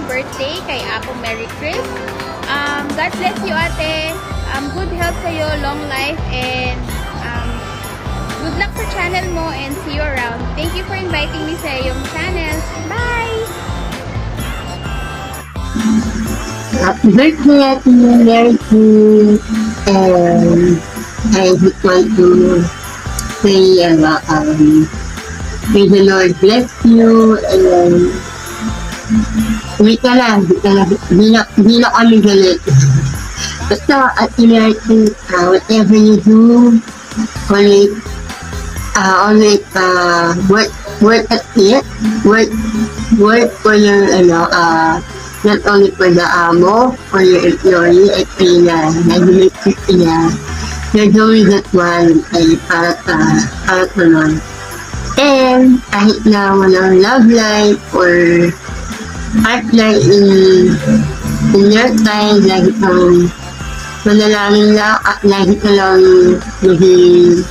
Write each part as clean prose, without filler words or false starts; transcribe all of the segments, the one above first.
birthday kay Apo Merry Chris. God bless you, ate. Good health sa'yo, long life, and good luck sa channel mo, and see you around. Thank you for inviting me sa iyong channel. Bye! Happy birthday, Ate Merry Chris. And I just want to say, may the Lord bless you, and wait ka lang, hindi na kami galit. Basta, Ate Merry Chris, whatever you do, always work at it, work for your, not only for the amo, for your employee, at nag-make niya, you're doing that one ay para sa nun. And kahit na walang love life or partner in your time, lagi kang manalangin lang at lagi ka lang maging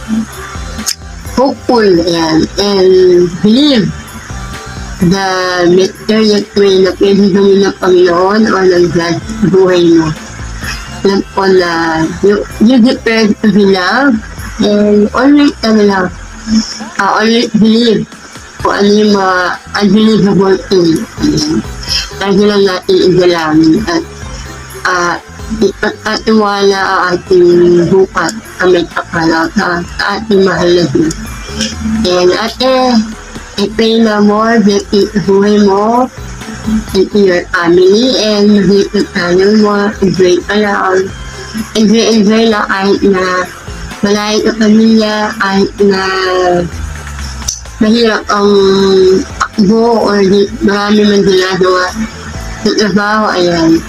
hopeful, and believe the mysterious way na pwede gawin ng Panginoon o ng God sa buhay mo. Alam ko na you deserve to be loved, and always always believe kung ano yung mga unbelievable things. Lagi lang natin idalangin at ipagkatiwala ang ating bukas sa may kapalaw sa ating mahal na Diyos. And I pray na more blessings sa buhay mo and to your family, and dito sa channel mo, enjoy ka lang. Enjoy lang kahit na malayo ka pamilya, kahit na mahirap ang takbo or marami man ginagawa sa trabaho, ayan.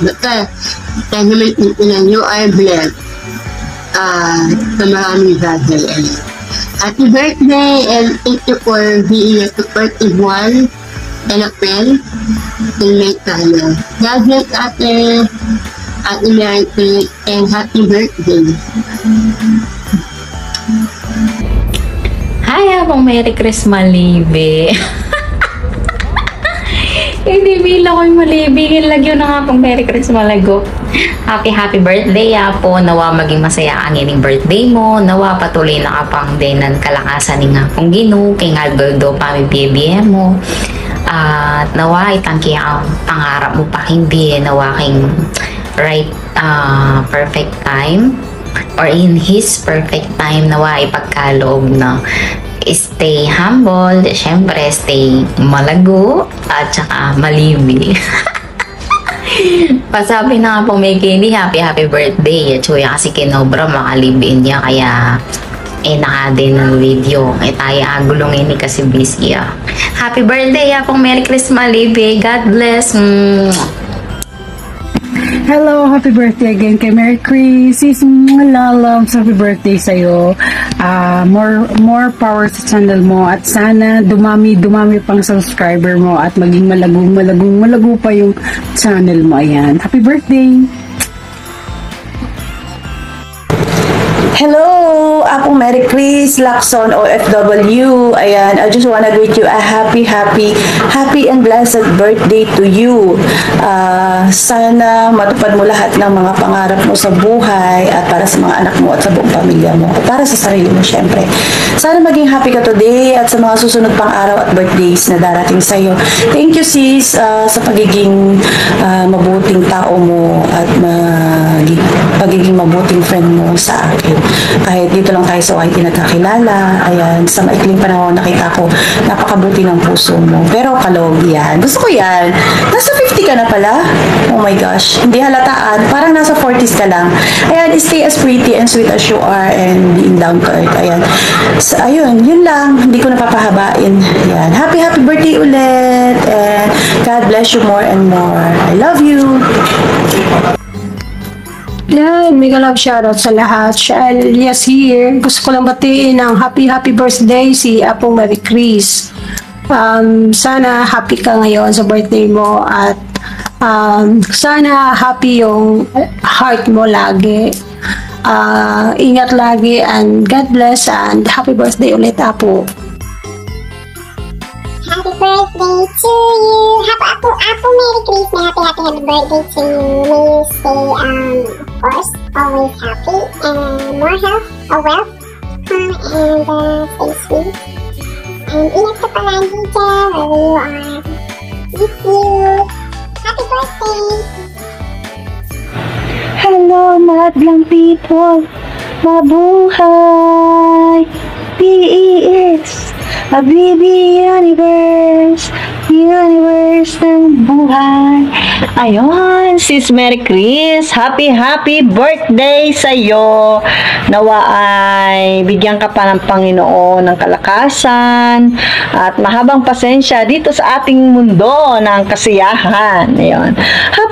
Basta, tayo naman itinan, you are blessed sa maraming bagay, ayan. Happy birthday, and thank you for being a supportive one and a friend in my channel. God bless Ate Merry Chris, and happy birthday. Hi, Apong Merry Chris Malibe. Hindi bilang ko'y malibigin lagyo na nga pong Merry Chris Malago. Happy birthday, Apo. Nawa maging masaya ang ining birthday mo. Nawa patuloy na kapang dinan kalakasan ni nga kung ginu, kay nga goldo pa may BBM mo. At nawa itangki ang pangarap mo pa hindi. Nawa king right perfect time, or in His perfect time, nawa ipagkaloob na stay humble, syempre stay malago, at saka malibi. Pasabi na nga po may Kenny, happy birthday. Chuya kasi kinobra makalibin niya, kaya naka din ng video. Tayo agulong ini kasi busy. Happy birthday pong Merry Christmas Malibi. God bless. Hello, happy birthday again kay Merry Chris. Sis, malalams, happy birthday sa'yo. More power sa channel mo, at sana dumami pang subscriber mo at maging malago pa yung channel mo. Ayan, happy birthday. Hello, akong Merry Chris Lacson OFW. Ayan, I just wanna greet you a happy and blessed birthday to you. Sana matupad mo lahat ng mga pangarap mo sa buhay, at para sa mga anak mo at sa buong pamilya mo, at para sa sarili mo syempre. Sana maging happy ka today at sa mga susunod pang araw at birthdays na darating sa'yo. Thank you sis sa pagiging mabuting tao mo at pagiging mabuting friend mo sa akin. Kahit dito lang tayo sa YT nagkakilala, ayan, sa maikling panahon nakita ko, napakabuti ng puso mo. Pero kalog yan. Gusto ko yan. Nasa 50 ka na pala? Oh my gosh. Hindi halataan. Parang nasa 40s ka lang. Ayan, stay as pretty and sweet as you are, and being down to earth. Ayan. So, ayun, yun lang. Hindi ko napapahabain. Ayan. Happy birthday ulit. And God bless you more and more. I love you. Yan, mega love shoutout sa lahat. Yes here. Gusto ko lang batiin ng happy birthday si Apong Merry Chris. Sana happy ka ngayon sa birthday mo, at sana happy yung heart mo lagi. Ingat lagi, and God bless, and happy birthday ulit, Apo. Happy birthday to you. Happy Merry Christmas. Happy birthday to you. May you stay, of course, always happy and more health, wealth, and stay sweet. And ingat ka palagi dyan wherever you are. Miss you. Happy birthday. Hello, madlang people. Mabuhay. PEX. A baby universe. Universe ng buhay. Ayun, sis Mary Chris, happy birthday sa'yo. Nawa ay bigyan ka pa ng Panginoon ng kalakasan at mahabang pasensya dito sa ating mundo ng kasiyahan. Ayun.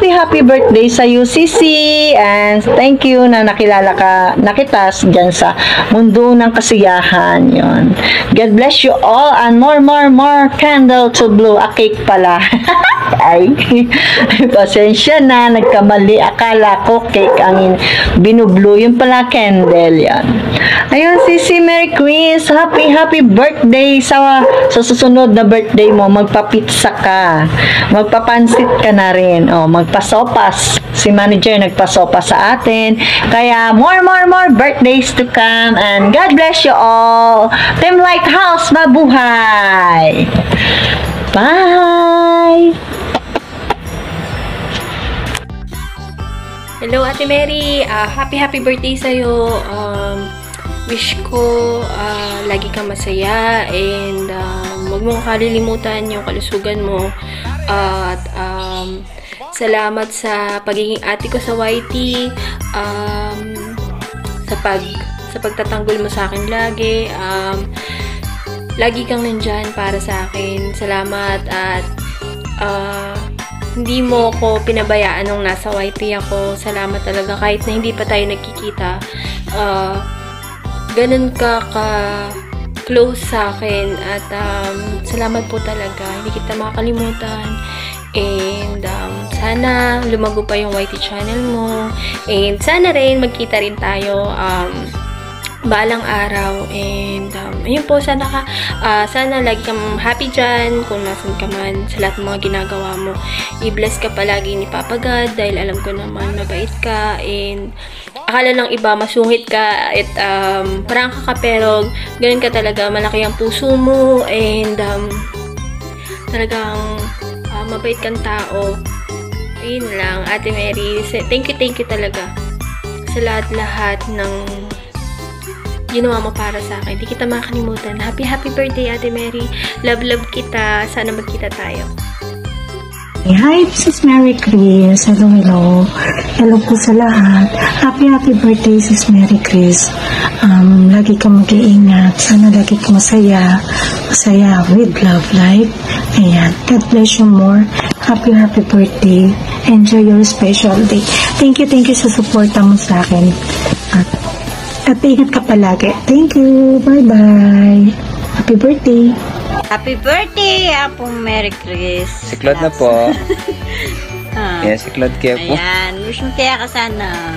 Happy birthday sa'yo, Sisi, and thank you na nakita dyan sa mundo ng kasiyahan. Ayun. God bless you all and more candle to blow. A cake pala. Ay, pasensya na, nagkamali. Akala ko cake ang binublo. Yung pala candle yan. Ayun, Sisi Mary Chris, happy birthday sa susunod na birthday mo. Magpapizza ka. Magpapansit ka na rin. O, magpasopas. Si manager nagpasopas sa atin. Kaya, more birthdays to come. And God bless you all. Team Lighthouse, mabuhay! Bye! Hello, Ate Mary. Happy birthday sa'yo. Wish ko lagi kang masaya and huwag mong kalilimutan yung kalusugan mo. At salamat sa pagiging ate ko sa YT. Sa pagtatanggol mo sa akin lagi. Lagi kang nandyan para sa akin. Salamat at hindi mo ko pinabayaan nung nasa YT ako. Salamat talaga kahit na hindi pa tayo nagkikita. Ganun ka close sa akin at salamat po talaga. Hindi kita makakalimutan. And sana lumago pa yung YT channel mo. And sana rin magkita rin tayo balang araw. And ayun po, sana lagi kang happy dyan kung nasan ka man sa lahat ng mga ginagawa mo. I-bless ka palagi ni Papa God dahil alam ko naman mabait ka and akala ng iba masungit ka at parang ka pero ganun ka talaga, malaki ang puso mo and talagang mabait kang tao. Ayun lang, Ate Mary, thank you talaga sa lahat ng ginawa mo para sa akin. Hindi kita makakalimutan. Happy birthday, Ate Mary. Love kita. Sana magkita tayo. Hi, this is Mary Chris. Hello. Hello po sa lahat. Happy birthday, sis Mary Chris. Lagi ka mag-iingat. Sana lagi ka masaya with love life. Ayan. God bless you more. Happy birthday. Enjoy your special day. Thank you sa suporta mo sa akin. At ingat ka palagi. Thank you. Bye-bye. Happy birthday. Happy birthday, Apong Mary Chris. Si Claude na po. Yan, si Claude kaya po. Ayan, wish mo kaya ka sana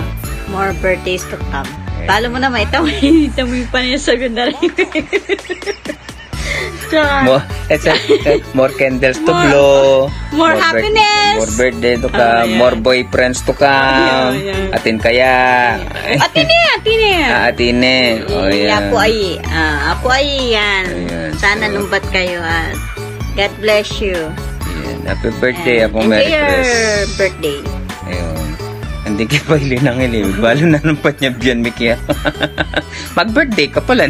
more birthdays to come. Palo mo naman, itamoy pa niya sa ganda rin. More candles to blow. More happiness. More birthday to come. More boyfriends to come. Atin kaya. Atine. Oh, yan. Apo ay yan. Sana lumbat kayo at God bless you. Yan. Happy birthday, Apong Mary Chris. Enjoy your birthday. Ayun. Hindi kayo pa ilinang ilim. Balo na ng panyabyan, Mickey. Mag-birthday ka pala.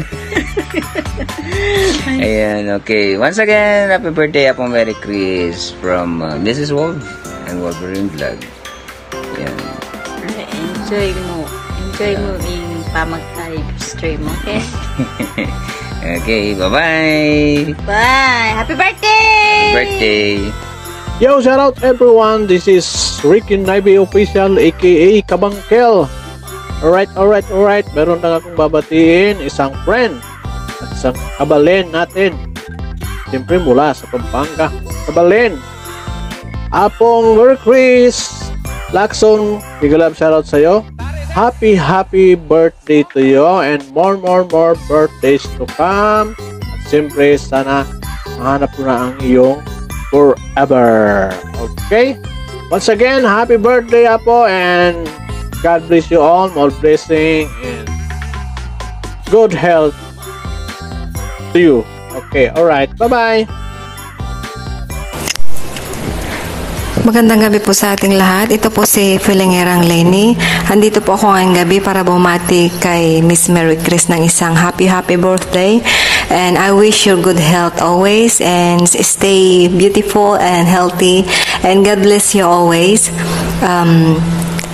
Ayan, okay. Once again, happy birthday, Apong Mary Chris from Mrs. Wolf and Wolverine Vlog. Ayan. Enjoy mo yung pamag-live stream, okay? Okay, bye-bye! Bye! Happy birthday! Happy birthday! Yo, shout out everyone. This is Ricky Naibe Official aka Kabangkel. Alright. Meron lang akong babatiin isang friend at isang kabalen natin. Siyempre mula sa Pampanga. Kabalen. Apong Merry Chris. Lacson, big love shout out sa'yo. Happy birthday to you and more birthdays to come. At siyempre sana mahanap ko na ang iyong forever. Okay? Once again, happy birthday, Apo, and God bless you all. More blessing and good health to you. Okay, alright. Bye-bye. Magandang gabi po sa ating lahat. Ito po si Filingerang Lenny. Andito po ako ngayong gabi para bumati kay Miss Mary Chris ng isang happy birthday. And I wish you good health always and stay beautiful and healthy. And God bless you always.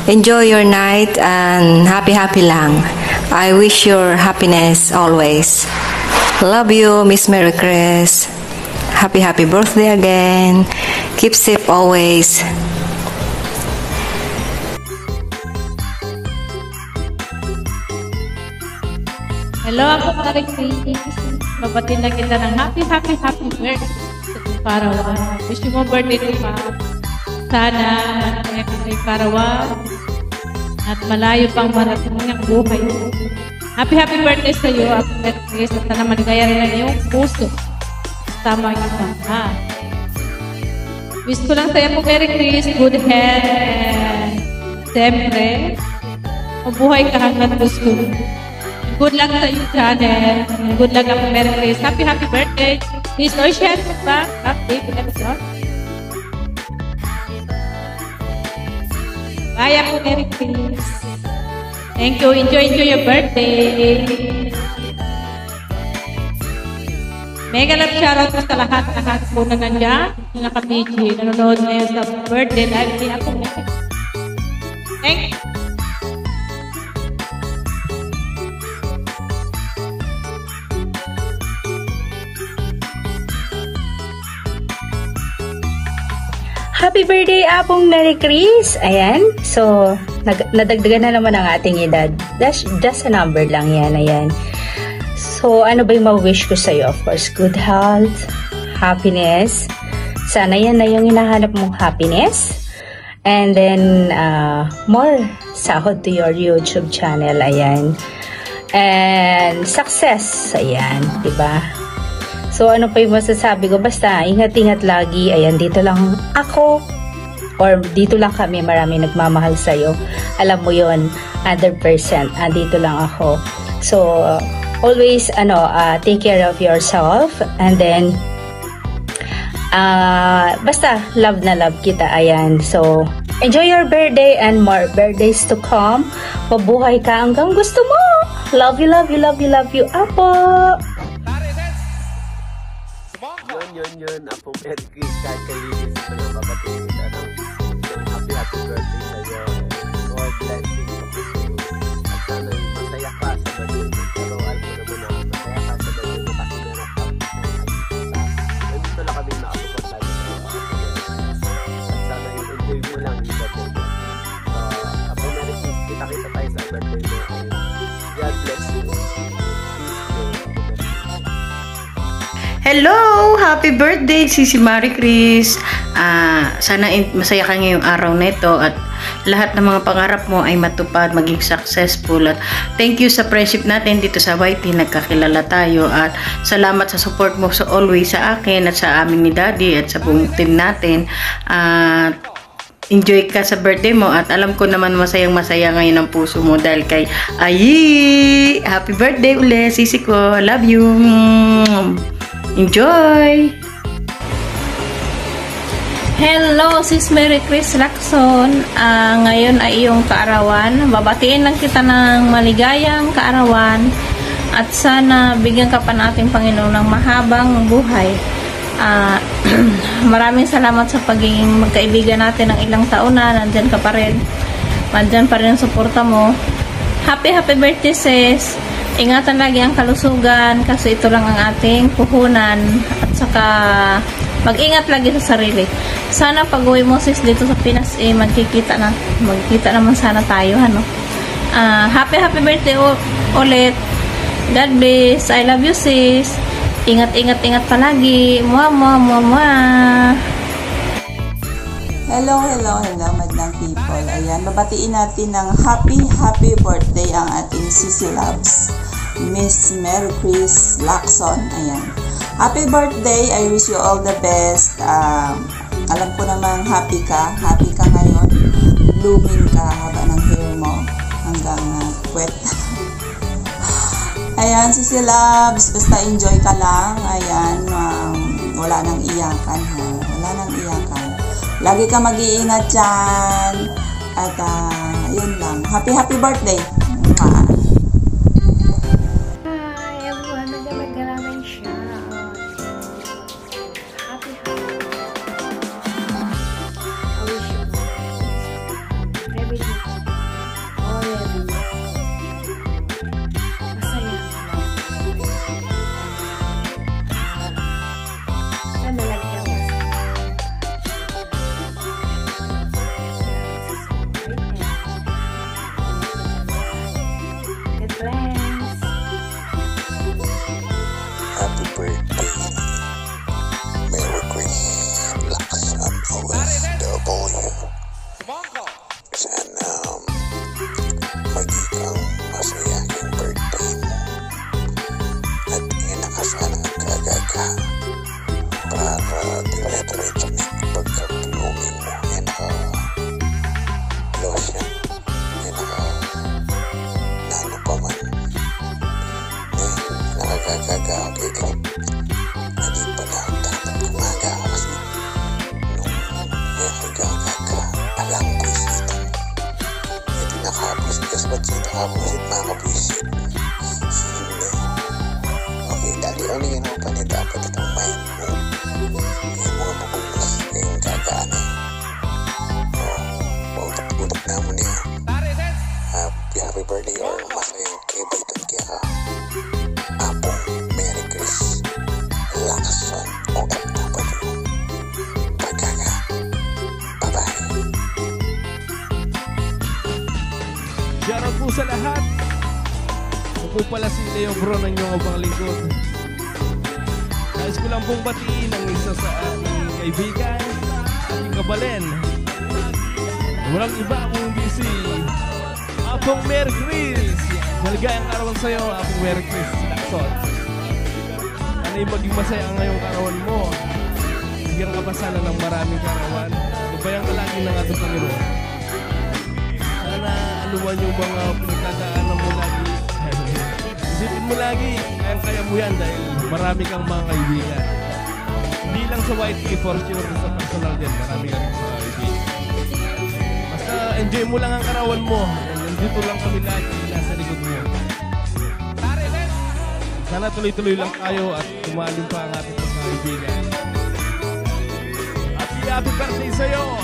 Enjoy your night and happy lang. I wish your happiness always. Love you, Miss Mary Chris. Happy birthday again. Keep safe always. Hello, ako Mary Chris. Mabatin na kita ng happy birthday sa Parawan. Wish you mo birthday to ma. Sana manataya ka sa Parawan at malayo pang marating ang buhay. Happy birthday sa iyo, ako Mary Chris. At sana maligaya rin ang iyong puso. Tama yung ha. Wish ko lang sa'yo po, Mary Chris, good health and siyempre, mabuhay ka hanggang gusto. Good luck sa iyo, channel. Good luck ako, Mary Chris. Happy birthday. Please, share mo ba? Update yung episode. Bye ako, Mary Chris. Thank you. Enjoy your birthday. Mega love shoutout sa lahat po na nandiyan, na naka-PG, nanonood ngayon sa birthday live ni ako. Thank you. Happy birthday, Apong Mary Chris! Ayan, so, nadagdagan na naman ang ating edad. That's just a number lang yan, ayan. So, ano ba yung ma-wish ko sa'yo? Of course, good health, happiness. Sana yan na yung hinahanap mong happiness. And then, more sahod to your YouTube channel. Ayan. And success. Ayan. Diba? So, ano pa yung masasabi ko? Basta, ingat-ingat lagi. Ayan, dito lang ako. Or dito lang kami. Marami nagmamahal sa'yo. Alam mo yon 100%. Dito lang ako. So, always take care of yourself, and then basta love na love kita. Ayan, so enjoy your birthday and more birthdays to come. Mabuhay ka hanggang gusto mo. Love you Apo. Yun Apo Mary Chris, kahit kalinis na lang babatiin kita ng happy birthday sa iyo. More blessings at sana masaya ka sa birthday. Pero alam mo naman na masaya ka sa birthday mo kasi meron ka nandito lang kami nakapagod lagi sa iyo. At sana enjoy mo lang yung birthday mo. Apo Mary Chris, kita tayo sa birthday mo. God bless you. Hello! Happy birthday, Sisi Mary Chris. Sana masaya ka ngayong araw na ito at lahat ng mga pangarap mo ay matupad, maging successful. At thank you sa friendship natin dito sa YT, nagkakilala tayo. At salamat sa support mo always sa akin at sa amin ni Daddy at sa buong team natin. Enjoy ka sa birthday mo at alam ko naman masayang masaya ngayon ang puso mo dahil kay Ayi! Happy birthday ulit, Sisi ko. Love you! Enjoy! Hello, Sis Mary Chris Lacson. Ngayon ay iyong kaarawan. Babatiin lang kita ng maligayang kaarawan at sana bigyan ka pa nating Panginoon ng mahabang buhay. Maraming salamat sa pagiging magkaibigan natin ng ilang taon na. Nandyan ka pa rin. Nandyan pa rin ang suporta mo. Happy birthday, sis. Ingatan lagi ang kalusugan kasi ito lang ang ating puhunan at saka mag-ingat lagi sa sarili. Sana pag-uwi mo, sis, dito sa Pinas magkikita naman sana tayo, happy birthday ulit. God bless. I love you, sis. Ingat palagi. Mua. Hello, madlang people. Ayan, babatiin natin ng happy birthday ang ating Sisi Loves. Miss Mary Chris Lacson. Ayan. Happy birthday. I wish you all the best. Alam ko namang happy ka ngayon. Blooming ka haba ng hair mo hanggang wet. Ayan, Sisi Loves, basta enjoy ka lang. Ayan, wala nang iyakan ha. Wala nang iyakan. Lagi ka mag-iingat dyan. At yun lang. Happy birthday. Hi everyone, nagdamag-garamay siya. Happy. I wish you everything. Masaya. Sana lagyan mo. Happy birthday, Mary Chris Lacson OFW. Sana magiging masayang birthday mo at inakasan ang kagaga para dire-diretso na pagka-blooming mo yan lotion yan nano pa man nakagagaga okay hindi pala dapat kumaga kasi nung nakagagaga alang buwisit hindi nakabuwisit kasi ba't siya nakabuwisit makakabuwisit okay dali uling pa niya dapat itong mind mo yung mga mabunos yung gagaan utak na mo niya happy birthday or masayang kibaitan kaya ka Apong Mary Chris Lacson OFW. Pagkaga. Bye-bye. Shoutout po sa lahat. Ako po pala si Leo Bro ng inyong abang lingkod. Nais ko lang pong batiin ang isa sa aking kaibigan, aking kabalen. Walang iba kung hindi si Apong Mary Chris. Maligayang karawan sa'yo, Apong Mary Chris Lacson. Ano yung maging masaya ngayong karawan mo? Bigyan ka pa sana ng maraming karawan. Lubayang ka lagi ng ating Panginoon. Sana aluman yung mga pinagdadaanan mo lagi. Isipin mo lagi, kaya mo yan dahil marami kang mga kaibigan. Hindi lang sa YT, for sure sa personal din, marami kang mga kaibigan. Basta enjoy mo lang ang karawan mo. Dito lang kami lagi nasa likod mo. Sana tuloy-tuloy lang tayo at tumalim pa ang ating pagkaibigan. Happy birthday sa'yo!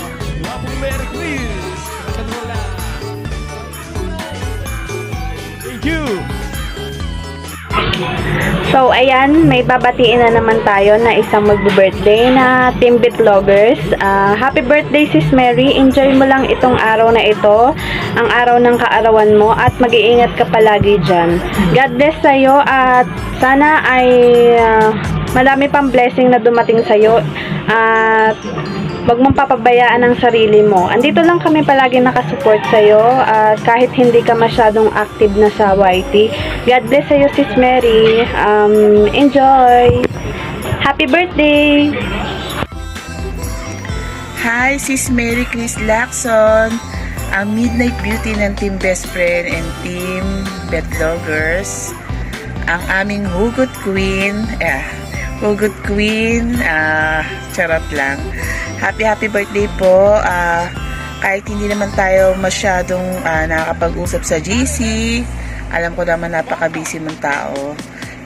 Apong Mary Chris! Kadrola! Thank you! So, ayan, may babatiin na naman tayo na isang magbe-birthday na Team Bitlogers. Happy birthday, Sis Mary. Enjoy mo lang itong araw na ito, ang araw ng kaarawan mo, at mag-iingat ka palagi dyan. God bless sa'yo at sana ay marami pang blessing na dumating sa'yo at wag mong papabayaan ang sarili mo. Andito lang kami palagi nakasupport sa'yo kahit hindi ka masyadong active na sa YT. God bless sa'yo, Sis Mary. Enjoy! Happy birthday! Hi, Sis Mary Chris Lacson, ang Midnight Beauty ng Team Best Friend and Team Betlogers, ang aming Hugot Queen, Hugot Queen, charot lang. Happy birthday po. Kahit hindi naman tayo masyadong nakakapag-usap sa GC, alam ko naman napaka-busy mong tao.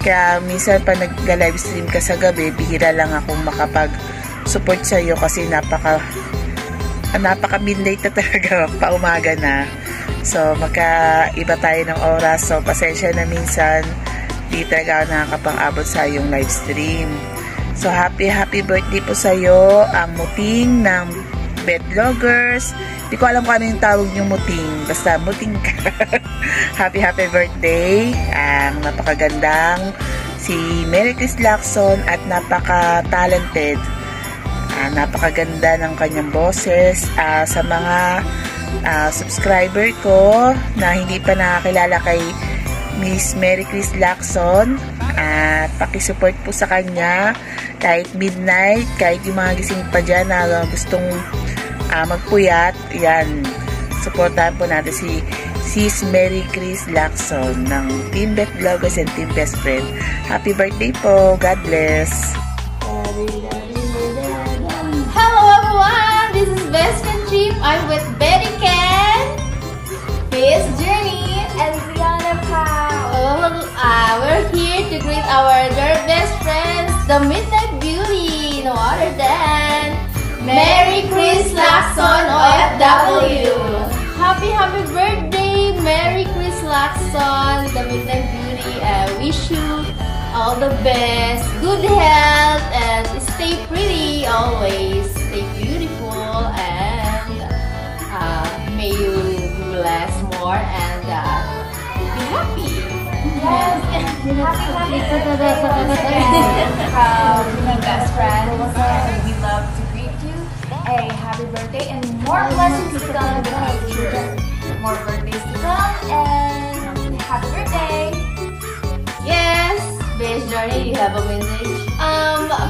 Kaya minsan pa nag-live stream ka sa gabi, bihira lang akong makapag-support sa iyo kasi napaka-midnight na talaga, paumaga na. So, magkaiba tayo ng oras. So, pasensya na minsan, di talaga ako nakakapang-abot sa iyong live stream. So, happy birthday po sa iyo, ang muting ng Betlogers. Di ko alam kung ano yung tawag yung muting. Basta muting ka. happy birthday. Ang napakagandang si Mary Chris Lacson at napaka-talented. Napakaganda ng kanyang boses. Sa mga subscriber ko na hindi pa nakakilala kay Miss Mary Chris Lacson. At pakisupport po sa kanya kahit midnight, kahit yung mga gising pa dyan na gustong magpuyat. Yan, supportahan po natin si Sis Mary Chris Lacson ng Team Beth Vloggers and Team Best Friend. Happy birthday po. God bless. Hello everyone! This is Best Friend Trip. I'm with Betty Ken, Peace Journey, and Ziana Pao. We're here to greet our dear best friends, the Midnight Beauty, no other than Mary Chris Lacson, OFW. Happy birthday, Mary Chris Lacson, the Midnight Beauty. I wish you all the best, good health, and stay pretty always. Stay beautiful, and may you bless more and be happy. Yes, and happy from my best friend. We love to greet you. A happy birthday and more blessings to come in the future. More birthdays to come and happy birthday. Yes, Best Journey, you have a message.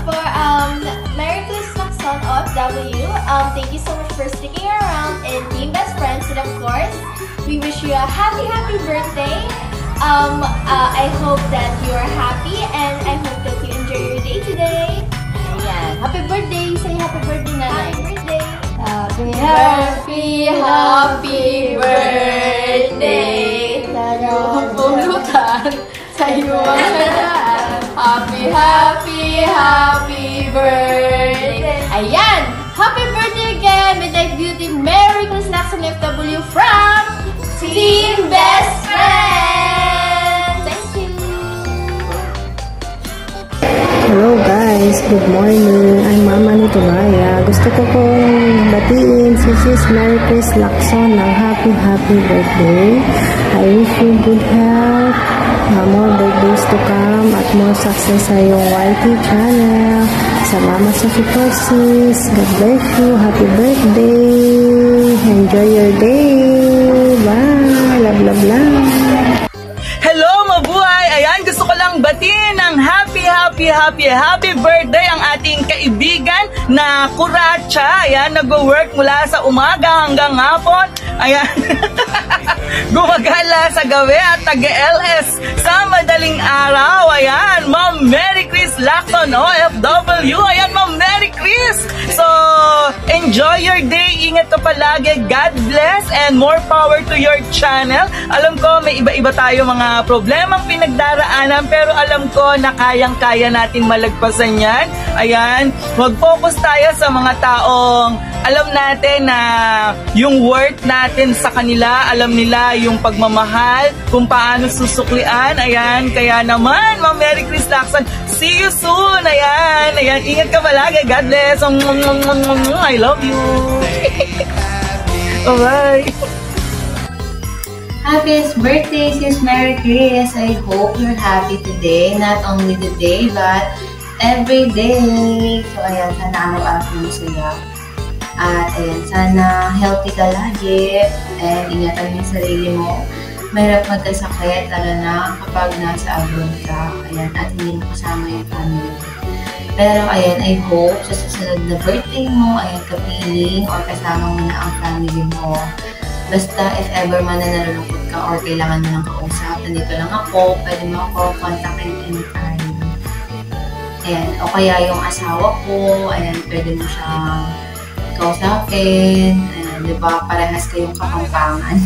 For Mary Chris Lacson OFW, thank you so much for sticking around and being best friends. And of course, we wish you a happy birthday. I hope that you are happy and I hope that you enjoy your day today. Ayan. Happy birthday! Say happy birthday, Nanay. Happy birthday! Happy birthday! Tayo pulutan sa iyong happy birthday! Ayan! Happy birthday again, Midnight Beauty Mary Chris Lacson OFW from Team Best Friends! Thank you! Hello guys, good morning. I'm Mama Nitubaya. Gusto ko pong batiin si Sis Mary Chris Lacson ng happy birthday. I wish you good health, more birthdays to come, at more success sa iyong YT channel. Salamat sa support, sis. God bless you. Happy birthday. Enjoy your day. Bye. Love, love. Hello, mabuhay! Ayan, gusto ko lang batiin ng happy birthday ang ating kaibigan na Kuracha. Ayan, nag-work mula sa umaga hanggang hapon. Ayan, gumagala sa gabi at taga-LS sa madaling araw. Ayan, Ma'am Mary Chris Lacson, OFW. Ayan, Ma'am Mary Chris. So, enjoy your day. Ingat ka palagi. God bless and more power to your channel. Alam ko, may iba-iba tayo mga problemang pinagdaraanan, pero alam ko na kayang-kaya natin malagpasan yan. Ayan, mag-focus tayo sa mga taong alam natin na yung worth natin sa kanila, alam nila yung pagmamahal, kung paano susuklian. Ayan, kaya naman, Ma'am Mary Chris Lacson, see you soon. Ayan, ingat ka palagi. God bless. I love you. Bye-bye. Happiest birthday, Sis Mary Chris. I hope you're happy today. Not only today, but every day. So, ayan, sana araw-araw masaya. At ayan, sana healthy ka lagi. And ingatan mo yung sarili mo. Mahirap magkasakit, lalo na kapag nasa abroad ka. Ayan, at hindi mo kasama yung family. Pero ayan, I hope sa susunod na birthday mo, ayan, kapiling or kasama mo na ang family mo. Basta if ever man na nalulungkot ka or kailangan mo ng kausap, nandito lang ako, pwede mo ako kontakin anytime. Ayan, o kaya yung asawa ko, ayan, pwede mo siyang kausapin. Ayan, di ba, parehas kayong kapampangan.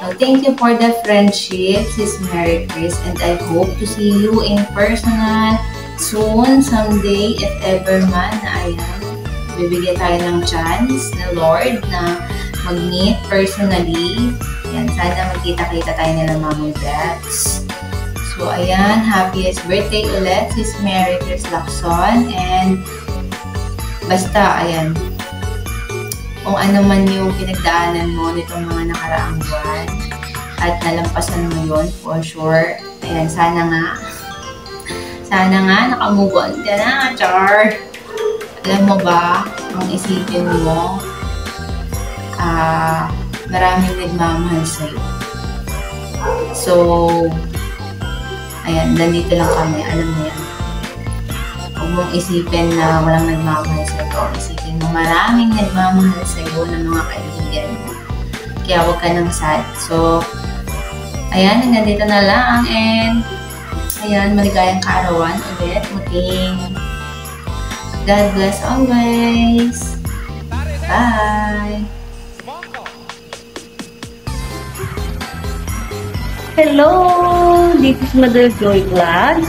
So, thank you for the friendship, Sis Mary Chris, and I hope to see you in personal soon, someday, if ever man na ayan, bibigyan tayo ng chance na Lord na mag-meet personally. Ayan, sana magkita-kita tayo nila Mama Bets. So, ayan, happiest birthday ulit, Sis Mary Chris Lacson. And, basta, ayan, kung ano man yung pinagdaanan mo nitong mga nakaraang buwan at nalampasan mo yun, for sure. Ayan, sana nga, nakamove on ka na, char. Alam mo ba, ang isipin mo, maraming nagmamahal sa'yo. So, ayan, nandito lang kami. Alam mo yan. Huwag mong isipin na walang nagmamahal sa'yo. Isipin mo maraming nagmamahal sa'yo ng mga kaibigan mo. Kaya huwag ka nang sad. So, ayan, nandito na lang. And, ayan, maligayang kaarawan ulit. Muting God bless always. Bye! Hello! This is Mother Joy Vlogs.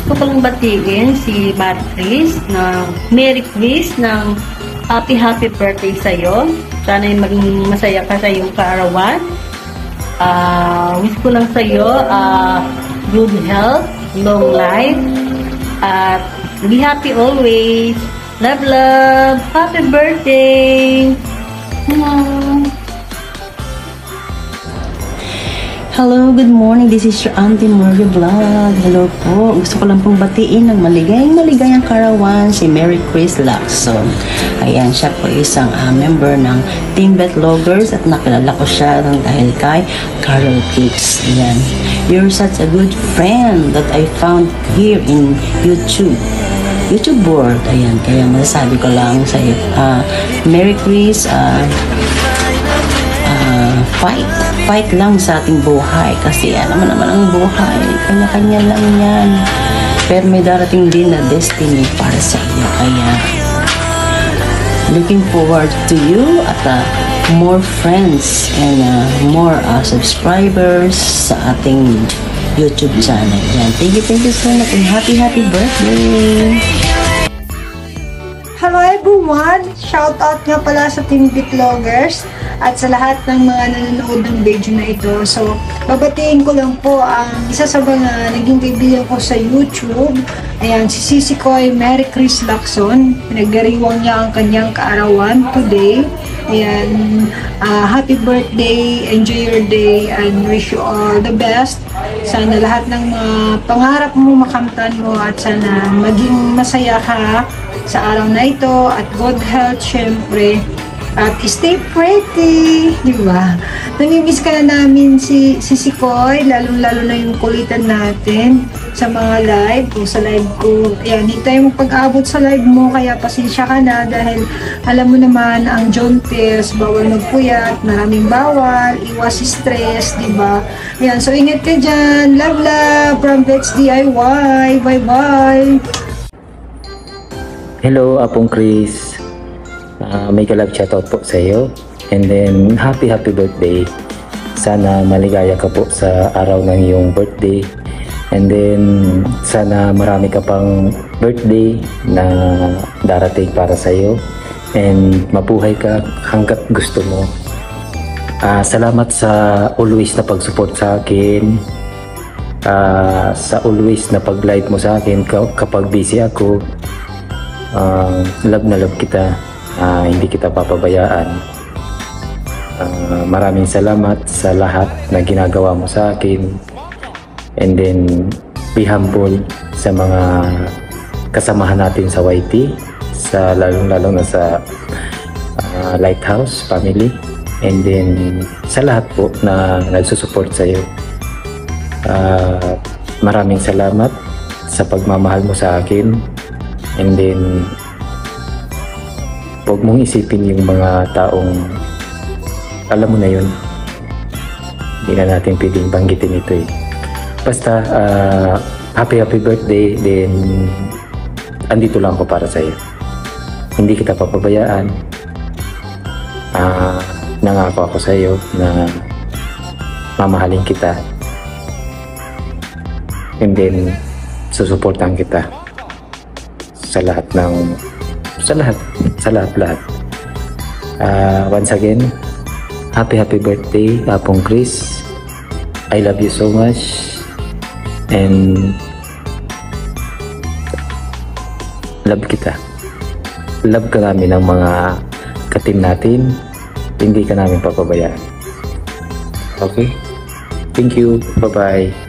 Gusto ko lang batiin si Maris ng Merry Chris ng happy birthday sa'yo. Sana yung maging masaya ka sa iyong kaarawan. Wish ko lang sa'yo good health, long life, at be happy always. Love, love! Happy birthday! Hello, good morning. This is your Auntie Maria Vlog. Hello po. Gusto ko lang pong batiin ng maligayang karawan si Mary Chris Lacson. Ayan, siya po isang member ng Team Betlogers at nakilala ko siya dahil kay Carol Clicks. Ayan. You're such a good friend that I found here in YouTube board. Ayan, kaya masasabi ko lang sa iyo, Mary Chris, fight lang sa ating buhay kasi naman ang buhay, kanya-kanya lang yan, pero may darating din na destiny para sa iyo. Kaya looking forward to you at more friends and more subscribers sa ating YouTube channel. Yan. Thank you so much and happy birthday! Hello everyone! Shout out nga pala sa Team Betlogers at sa lahat ng mga nanonood ng video na ito. So, babatiin ko lang po ang isa sa mga naging kaibigan ko sa YouTube. Ayan, si Sisi Koy Mary Chris Lacson. Pinagdiriwang niya ang kanyang kaarawan today. Ayan, happy birthday, enjoy your day, and wish you all the best. Sana lahat ng mga pangarap mo makamtan mo at sana maging masaya ka sa araw na ito at good health syempre at stay pretty, di ba? Namimiss ka na namin si Koy, lalong-lalo na yung kulitan natin sa mga live o sa live ko. Ayan, hindi tayo magpag-abot sa live mo, kaya pasensya ka na dahil alam mo naman ang jaundice, bawal magpuyat, maraming bawal, iwas stress, di ba? Ayan, so ingat ka dyan. Love, love from Vets DIY. Bye-bye! Hello, Apong Chris. May kalab shoutout po sa iyo. And then, happy birthday. Sana maligaya ka po sa araw ng iyong birthday. And then, sana marami ka pang birthday na darating para sa iyo. And mabuhay ka hanggat gusto mo. Salamat sa always na pag-support sa akin. Sa always na pag-live mo sa akin kapag busy ako. Love na love kita. Hindi kita papabayaan. Maraming salamat sa lahat na ginagawa mo sa akin. And then be humble sa mga kasamahan natin sa YT, sa lalong-lalo na sa Lighthouse family. And then sa lahat po na nagsusupport sa iyo. Maraming salamat sa pagmamahal mo sa akin. And then huwag mong isipin yung mga taong alam mo na yun. Hindi na natin pwedeng banggitin ito eh. Basta happy birthday. Then andito lang ako para sa iyo. Hindi kita papabayaan. Nangako ako sa iyo na mamahalin kita. And then susuportahan kita sa lahat. Once again, happy birthday, Apong Chris. I love you so much. And love kita. Love ka namin ng mga ka-team natin. Hindi ka namin papabayaan. Okay? Thank you. Bye-bye.